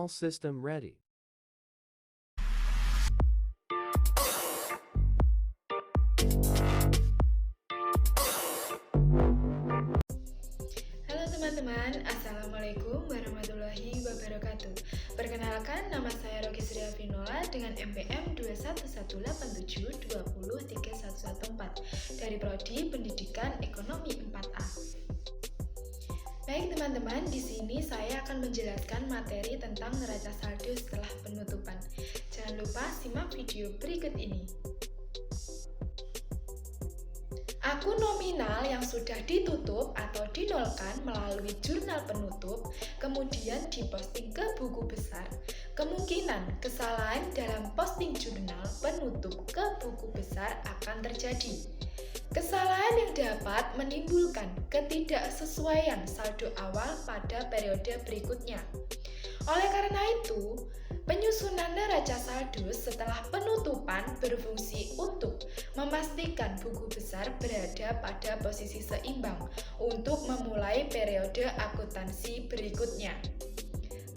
All system ready. Halo teman-teman, Assalamualaikum warahmatullahi wabarakatuh. Perkenalkan, nama saya Rogi Sria Vinola dengan NPM 21187203114 dari Prodi Pendidikan Ekonomi 4A. Baik teman-teman, di sini saya akan menjelaskan materi tentang neraca saldo setelah penutupan. Jangan lupa simak video berikut ini. Akun nominal yang sudah ditutup atau dinolkan melalui jurnal penutup, kemudian diposting ke buku besar. Kemungkinan kesalahan dalam posting jurnal penutup ke buku besar akan terjadi. Kesalahan yang dapat menimbulkan ketidaksesuaian saldo awal pada periode berikutnya. Oleh karena itu, penyusunan neraca saldo setelah penutupan berfungsi untuk memastikan buku besar berada pada posisi seimbang untuk memulai periode akuntansi berikutnya.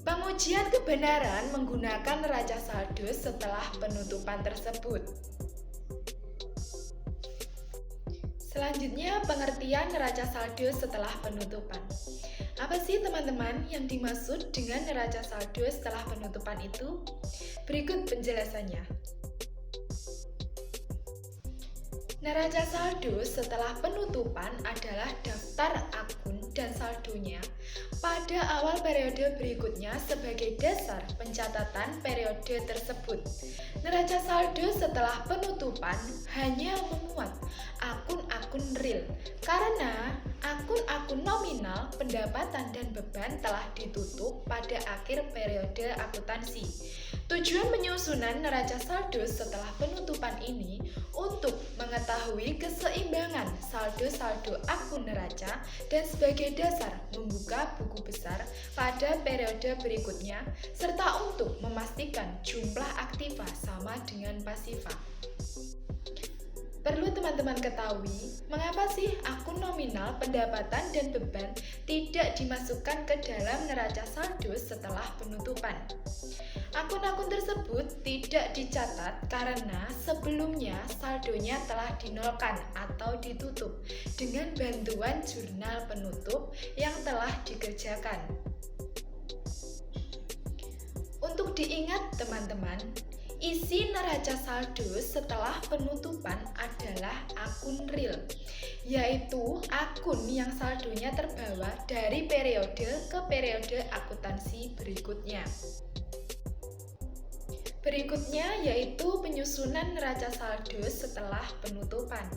Pengujian kebenaran menggunakan neraca saldo setelah penutupan tersebut. Selanjutnya, pengertian neraca saldo setelah penutupan. Apa sih teman-teman yang dimaksud dengan neraca saldo setelah penutupan itu? Berikut penjelasannya. Neraca saldo setelah penutupan adalah daftar akun dan saldonya pada awal periode berikutnya sebagai dasar pencatatan periode tersebut. Neraca saldo setelah penutupan hanya memuat akun-akun real karena akun-akun nominal, pendapatan dan beban telah ditutup pada akhir periode akuntansi. Tujuan penyusunan neraca saldo setelah penutupan ini untuk mengetahui keseimbangan saldo-saldo akun neraca dan sebagai dasar membuka buku besar pada periode berikutnya serta untuk memastikan jumlah aktiva sama dengan pasiva. Perlu teman-teman ketahui, mengapa sih akun nominal, pendapatan, dan beban tidak dimasukkan ke dalam neraca saldo setelah penutupan? Akun-akun tersebut tidak dicatat karena sebelumnya saldonya telah dinolkan atau ditutup dengan bantuan jurnal penutup yang telah dikerjakan. Untuk diingat teman-teman, isi neraca saldo setelah penutupan adalah akun real, yaitu akun yang saldonya terbawa dari periode ke periode akuntansi berikutnya. Berikutnya yaitu penyusunan neraca saldo setelah penutupan.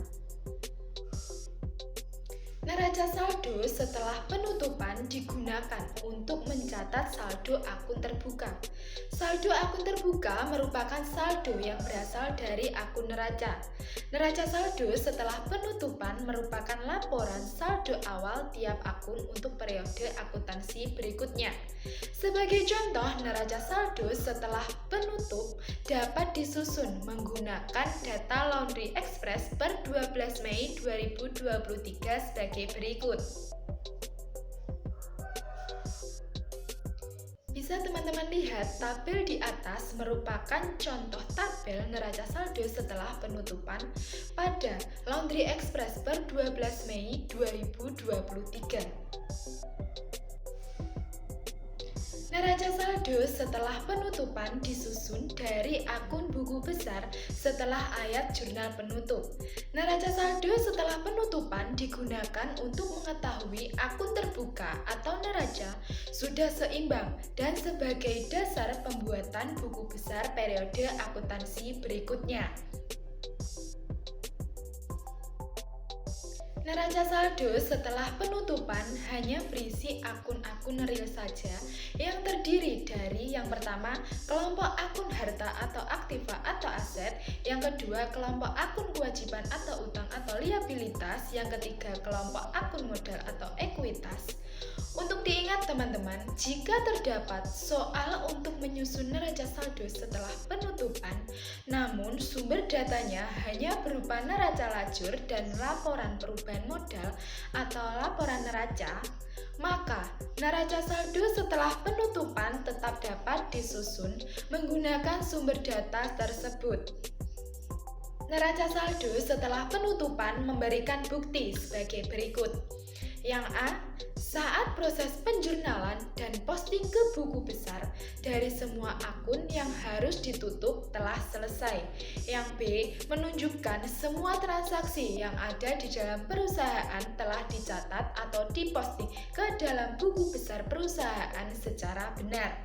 Neraca saldo setelah penutupan digunakan untuk mencatat saldo akun terbuka. Saldo akun terbuka merupakan saldo yang berasal dari akun neraca. Neraca saldo setelah penutupan merupakan laporan saldo awal tiap akun untuk periode akuntansi berikutnya. Sebagai contoh, neraca saldo setelah penutup dapat disusun menggunakan data Laundry Express per 12 Mei 2023 sebagai berikut. Bisa teman-teman lihat tabel di atas merupakan contoh tabel neraca saldo setelah penutupan pada Laundry Express per 12 Mei 2023. Neraca saldo setelah penutupan disusun dari akun buku besar setelah ayat jurnal penutup. Neraca saldo setelah penutupan digunakan untuk mengetahui akun terbuka atau neraca sudah seimbang dan sebagai dasar pembuatan buku besar periode akuntansi berikutnya. Neraca saldo setelah penutupan hanya berisi akun-akun real saja yang terdiri dari yang pertama, kelompok akun harta atau aktiva atau aset, yang kedua, kelompok akun kewajiban atau utang atau liabilitas, yang ketiga, kelompok akun modal atau ekuitas. Untuk diingat teman-teman, jika terdapat soal untuk menyusun neraca saldo setelah penutupan, namun sumber datanya hanya berupa neraca lajur dan laporan perubahan modal atau laporan neraca, maka neraca saldo setelah penutupan tetap dapat disusun menggunakan sumber data tersebut. Neraca saldo setelah penutupan memberikan bukti sebagai berikut. Yang A, saat proses penjurnalan dan posting ke buku besar dari semua akun yang harus ditutup telah selesai. Yang B, menunjukkan semua transaksi yang ada di dalam perusahaan telah dicatat atau diposting ke dalam buku besar perusahaan secara benar.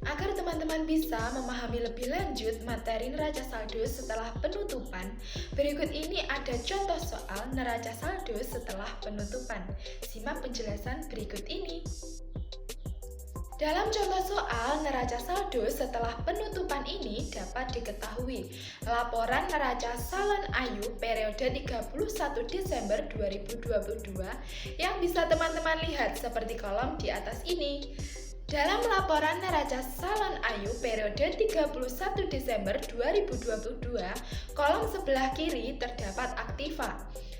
Agar teman-teman bisa memahami lebih lanjut materi neraca saldo setelah penutupan, berikut ini ada contoh soal neraca saldo setelah penutupan. Simak penjelasan berikut ini. Dalam contoh soal neraca saldo setelah penutupan ini dapat diketahui laporan neraca Salon Ayu periode 31 Desember 2022 yang bisa teman-teman lihat seperti kolom di atas ini. Dalam laporan neraca Salon Ayu periode 31 Desember 2022, kolom sebelah kiri terdapat aktiva.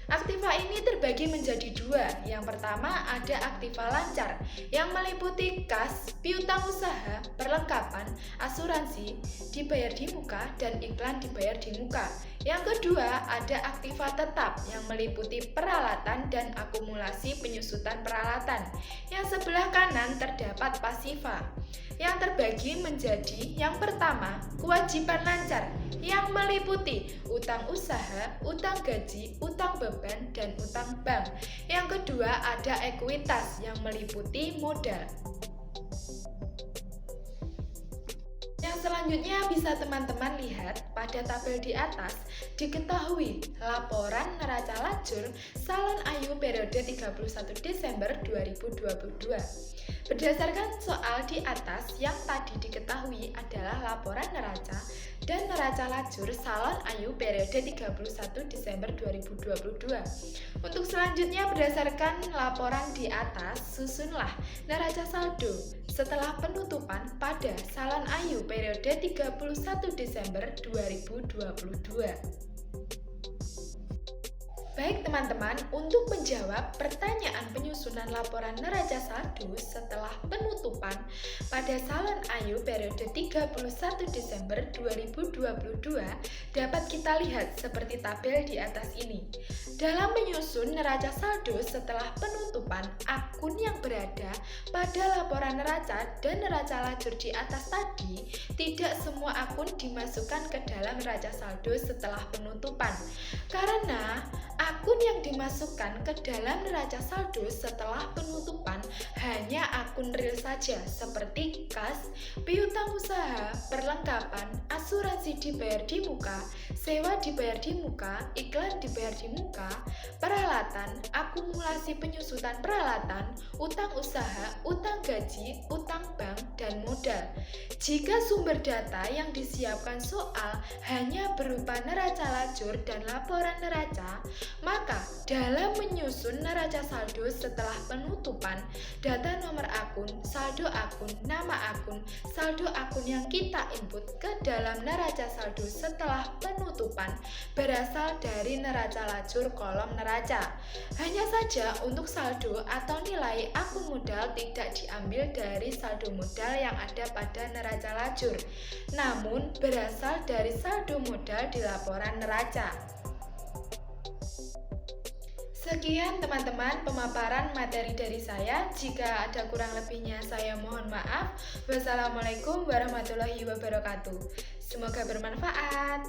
Aktiva ini terbagi menjadi dua. Yang pertama ada aktiva lancar yang meliputi kas, piutang usaha, perlengkapan, asuransi, dibayar di muka, dan iklan dibayar di muka. Yang kedua ada aktiva tetap yang meliputi peralatan dan akumulasi penyusutan peralatan. Yang sebelah kanan terdapat pasiva yang terbagi menjadi yang pertama kewajiban lancar yang meliputi utang usaha, utang gaji, utang beban, dan utang bank. Yang kedua ada ekuitas yang meliputi modal. Yang selanjutnya bisa teman-teman lihat pada tabel di atas diketahui laporan neraca lajur Salon Ayu periode 31 Desember 2022. Berdasarkan soal di atas yang tadi diketahui adalah laporan neraca dan neraca lajur Salon Ayu periode 31 Desember 2022. Untuk selanjutnya berdasarkan laporan di atas, susunlah neraca saldo setelah penutupan pada Salon Ayu periode 31 Desember 2022. Baik teman-teman, untuk menjawab pertanyaan penyusunan laporan neraca saldo setelah penutupan pada Salon Ayu periode 31 Desember 2022 dapat kita lihat seperti tabel di atas ini. Dalam menyusun neraca saldo setelah penutupan, akun yang berada pada laporan neraca dan neraca lajur di atas tadi, tidak semua akun dimasukkan ke dalam neraca saldo setelah penutupan. Karena akun yang dimasukkan ke dalam neraca saldo setelah penutupan hanya akun real saja seperti kas, piutang usaha, perlengkapan, asuransi dibayar di muka, sewa dibayar di muka, iklan dibayar di muka, peralatan, akumulasi penyusutan peralatan, utang usaha, utang gaji, utang bank, dan modal. Jika sumber data yang disiapkan soal hanya berupa neraca lajur dan laporan neraca, maka dalam menyusun neraca saldo setelah penutupan, data nomor akun, saldo akun, nama akun, saldo akun yang kita input ke dalam neraca saldo setelah penutupan berasal dari neraca lajur kolom neraca. Hanya saja untuk saldo atau nilai akun modal tidak diambil dari saldo modal yang ada pada neraca lajur, namun berasal dari saldo modal di laporan neraca. Sekian teman-teman pemaparan materi dari saya. Jika ada kurang lebihnya saya mohon maaf. Wassalamualaikum warahmatullahi wabarakatuh. Semoga bermanfaat.